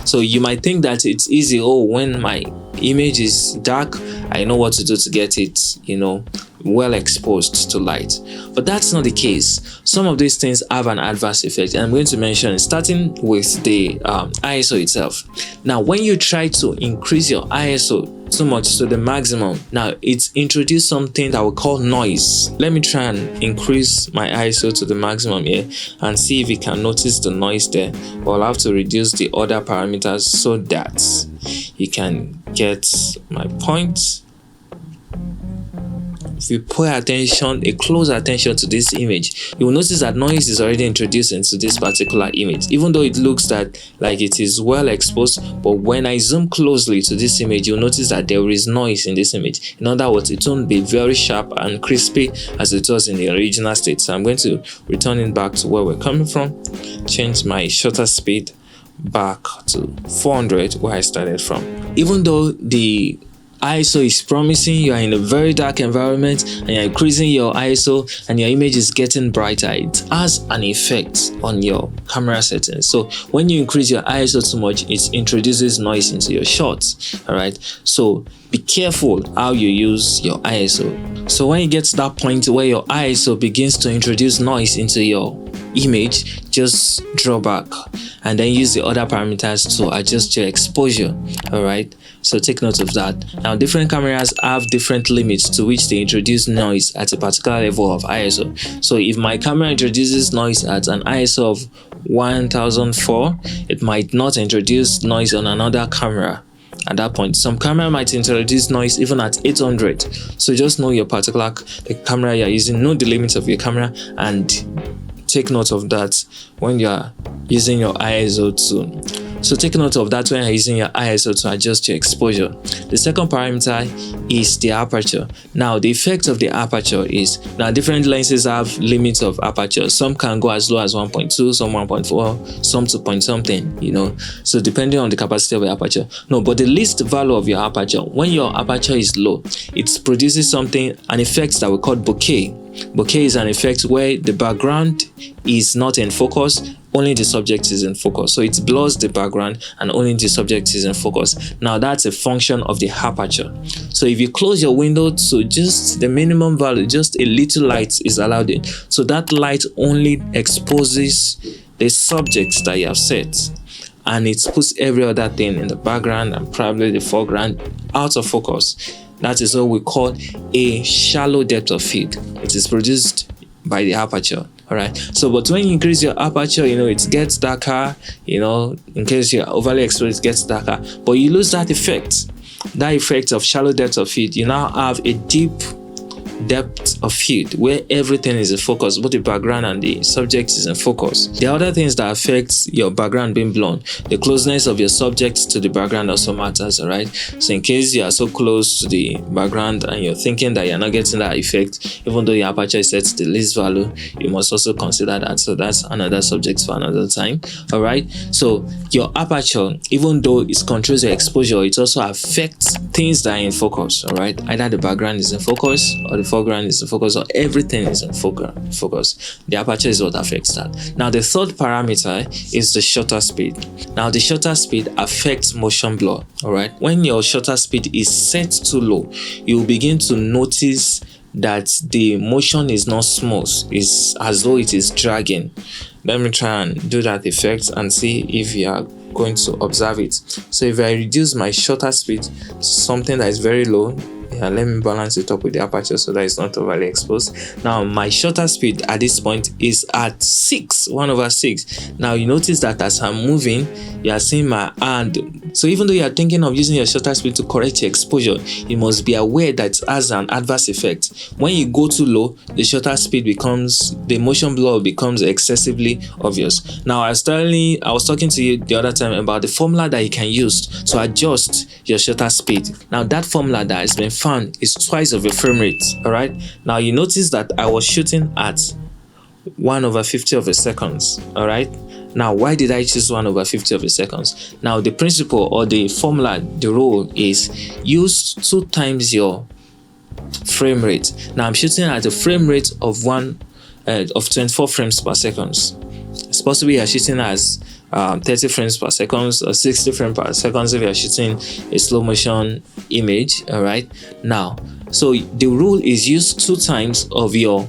So you might think that it's easy. Oh, when my image is dark, I know what to do to get it, well exposed to light. But that's not the case. Some of these things have an adverse effect, and I'm going to mention it, starting with the ISO itself. Now, when you try to increase your ISO too much to the maximum, now it's introduced something that we call noise. Let me try and increase my ISO to the maximum here and see if you can notice the noise there. But I'll have to reduce the other parameters so that you can get my point. If you pay attention, a close attention to this image, you will notice that noise is already introduced into this particular image, even though it looks like it is well exposed. But when I zoom closely to this image, you'll notice that there is noise in this image. In other words, it won't be very sharp and crispy as it was in the original state. So I'm going to return it back to where we're coming from, change my shutter speed back to 400 where I started from. Even though the ISO is promising, you are in a very dark environment and you're increasing your ISO and your image is getting brighter, it has an effect on your camera settings. So when you increase your ISO too much, it introduces noise into your shots. All right, so be careful how you use your ISO. So when you get to that point where your ISO begins to introduce noise into your image, just draw back and then use the other parameters to adjust your exposure. All right, so take note of that. Now, different cameras have different limits to which they introduce noise at a particular level of ISO. So if my camera introduces noise at an ISO of 1004, it might not introduce noise on another camera. At that point, some camera might introduce noise even at 800. So just know your particular camera you're using, know the limits of your camera, and take note of that when you're using your ISO too. So take note of that when you're using your ISO to adjust your exposure. The second parameter is the aperture. Now, the effect of the aperture is, now different lenses have limits of aperture. Some can go as low as 1.2, some 1.4, some 2 point something, So depending on the capacity of your aperture. No, but the least value of your aperture, when your aperture is low, it produces an effect that we call bokeh. Bokeh is an effect where the background is not in focus, only the subject is in focus. So it blurs the background and only the subject is in focus. Now that's a function of the aperture. So if you close your window to just the minimum value, just a little light is allowed in. So that light only exposes the subjects that you have set, and it puts every other thing in the background and probably the foreground out of focus. That is what we call a shallow depth of field. It is produced by the aperture. All right. So, but when you increase your aperture, it gets darker. In case you're overly exposed, it gets darker. But you lose that effect. That effect of shallow depth of field. You now have a deep depth of field where everything is in focus, both the background and the subject is in focus. There are other things that affect your background being blown. The closeness of your subject to the background also matters. All right, so in case you are so close to the background and you're thinking that you're not getting that effect, even though your aperture is set to the least value, you must also consider that. So that's another subject for another time. All right, so your aperture, even though it controls your exposure, it also affects things that are in focus. All right, either the background is in focus or the foreground is in focus, or everything is in focus. The aperture is what affects that. Now, the third parameter is the shutter speed. Now, the shutter speed affects motion blur. All right, when your shutter speed is set too low, you will begin to notice that the motion is not smooth. It's as though it is dragging. Let me try and do that effect and see if you are going to observe it. So if I reduce my shutter speed to something that is very low, let me balance it up with the aperture so that it's not overly exposed. Now my shutter speed at this point is at 1/6. Now you notice that as I'm moving, you are seeing my hand. So even though you are thinking of using your shutter speed to correct your exposure, you must be aware that it has an adverse effect. When you go too low, the shutter speed the motion blur becomes excessively obvious. Now I was talking to you the other time about the formula that you can use to adjust your shutter speed. Now that formula that has been found is twice of your frame rate. All right, now you notice that I was shooting at 1/50 of a second. All right, now why did I choose 1/50 of a second? Now the principle or the formula, the rule is use 2 times your frame rate. Now I'm shooting at a frame rate of 24 frames per second. It's possible you're shooting as 30 frames per second or 60 frames per second if you're shooting a slow motion image. All right, now, so the rule is use 2 times of your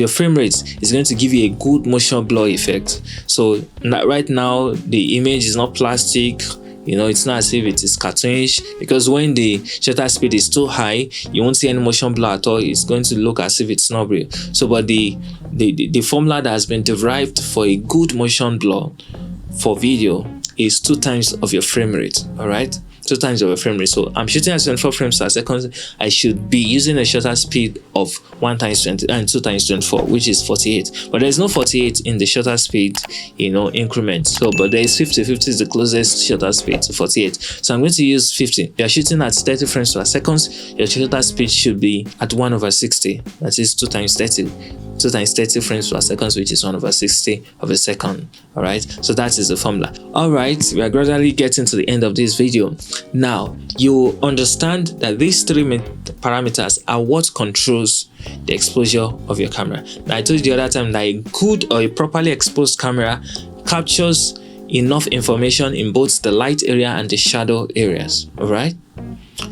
frame rate is going to give you a good motion blur effect. So right now the image is not plastic, it's not as if it is cartoonish, because when the shutter speed is too high, you won't see any motion blur at all. It's going to look as if it's not real. So but the formula that has been derived for a good motion blur for video is 2 times of your frame rate. All right, 2 times of your frame rate. So I'm shooting at 24 frames per second. I should be using a shutter speed of 1 times 20 and 2 times 24, which is 48. But there's no 48 in the shutter speed, increment. So, but there is 50. 50 is the closest shutter speed to 48. So I'm going to use 50. You're shooting at 30 frames per second. Your shutter speed should be at 1/60. That is 2 times 30. 2 times 30 frames per second, which is 1/60 of a second. All right, so that is the formula. All right, we are gradually getting to the end of this video. Now you understand that these 3 parameters are what controls the exposure of your camera. Now I told you the other time that a good or a properly exposed camera captures enough information in both the light area and the shadow areas. All right,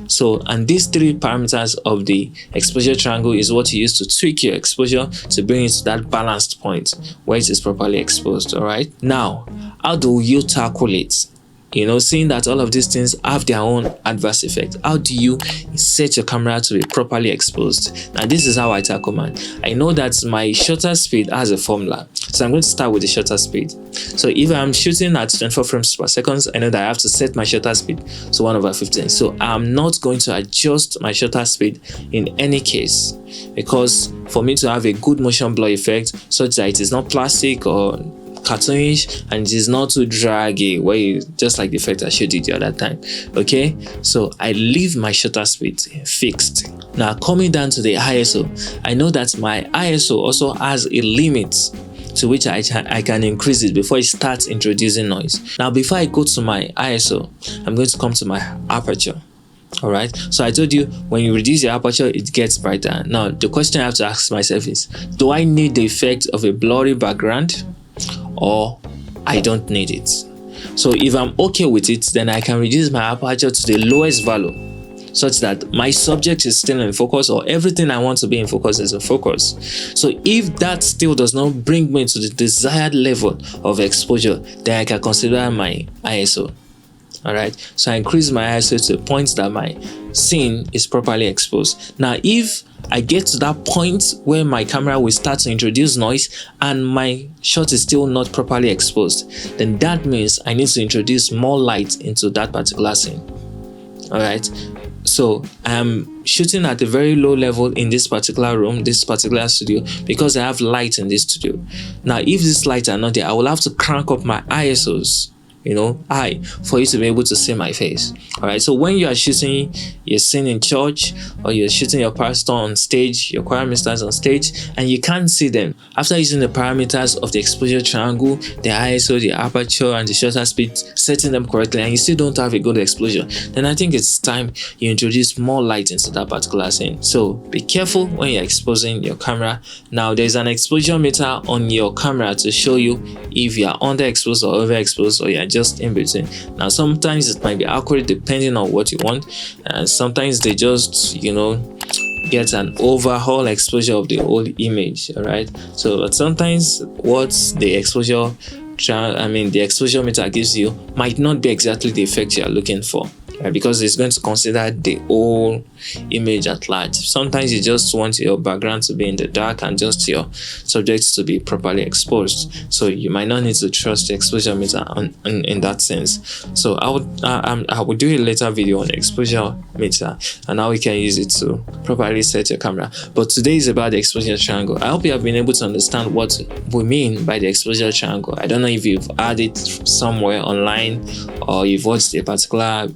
so, and these 3 parameters of the exposure triangle is what you use to tweak your exposure to bring it to that balanced point where it is properly exposed. All right, now how do you tackle it? Seeing that all of these things have their own adverse effect, how do you set your camera to be properly exposed? Now this is how I tackle mine. I know that my shutter speed has a formula, so I'm going to start with the shutter speed. So if I'm shooting at 24 frames per second, I know that I have to set my shutter speed to 1/15. So I'm not going to adjust my shutter speed in any case, because for me to have a good motion blur effect such that it is not plastic or cartoonish and it is not too draggy, just like the effect I showed you the other time. Okay, so I leave my shutter speed fixed. Now coming down to the ISO, I know that my ISO also has a limit to which I can increase it before it starts introducing noise. Now before I go to my ISO, I'm going to come to my aperture. All right, so I told you when you reduce your aperture, it gets brighter. Now the question I have to ask myself is, do I need the effect of a blurry background, or I don't need it? So if I'm okay with it, then I can reduce my aperture to the lowest value such that my subject is still in focus, or everything I want to be in focus is in focus. So if that still does not bring me to the desired level of exposure, then I can consider my ISO. All right, so I increase my ISO to the point that my scene is properly exposed. Now if I get to that point where my camera will start to introduce noise and my shot is still not properly exposed, then that means I need to introduce more light into that particular scene. All right, so I'm shooting at a very low level in this particular room, this particular studio, because I have light in this studio. Now if these lights are not there, I will have to crank up my ISOs high for you to be able to see my face. All right, so when you are shooting your scene in church, or you're shooting your pastor on stage, your choir ministers on stage, and you can't see them, after using the parameters of the exposure triangle, the ISO, the aperture, and the shutter speed, setting them correctly, and you still don't have a good exposure, then I think it's time you introduce more light into that particular scene. So be careful when you're exposing your camera. Now there's an exposure meter on your camera to show you if you are underexposed or overexposed, or you're just in between. Now sometimes it might be accurate depending on what you want, and sometimes they just get an overall exposure of the whole image. All right, so but sometimes what the exposure meter gives you might not be exactly the effect you are looking for, right? Because it's going to consider the whole image at large. Sometimes you just want your background to be in the dark and just your subjects to be properly exposed, so you might not need to trust the exposure meter in that sense. So I would do a later video on exposure meter and how we can use it to properly set your camera. But today is about the exposure triangle. I hope you have been able to understand what we mean by the exposure triangle. I don't know if you've had it somewhere online, or you've watched a particular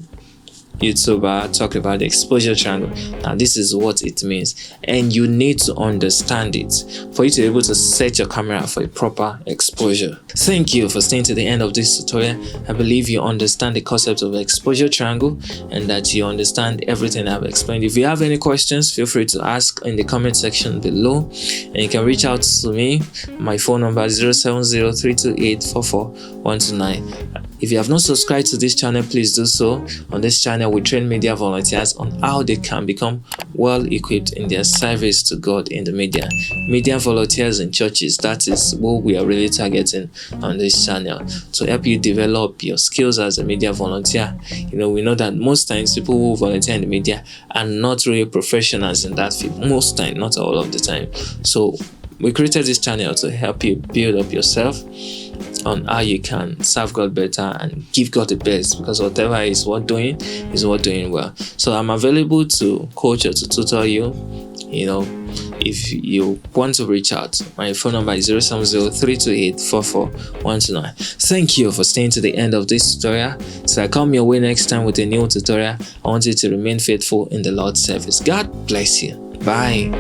YouTuber talk about the exposure triangle. Now this is what it means, and you need to understand it for you to be able to set your camera for a proper exposure. Thank you for staying to the end of this tutorial. I believe you understand the concept of exposure triangle and that you understand everything I've explained. If you have any questions, feel free to ask in the comment section below, and you can reach out to me. My phone number is 070-328-44129. If you have not subscribed to this channel, please do so. On this channel, we train media volunteers on how they can become well equipped in their service to God in the media. Media volunteers in churches, that is what we are really targeting on this channel, to help you develop your skills as a media volunteer. We know that most times people who volunteer in the media are not really professionals in that field. Most time, not all of the time. So we created this channel to help you build up yourself on how you can serve God better and give God the best, because whatever is worth doing well. So I'm available to coach or to tutor you. If you want to reach out, my phone number is 070-328-44129. Thank you for staying to the end of this tutorial. So I come your way next time with a new tutorial. I want you to remain faithful in the Lord's service. God bless you. Bye.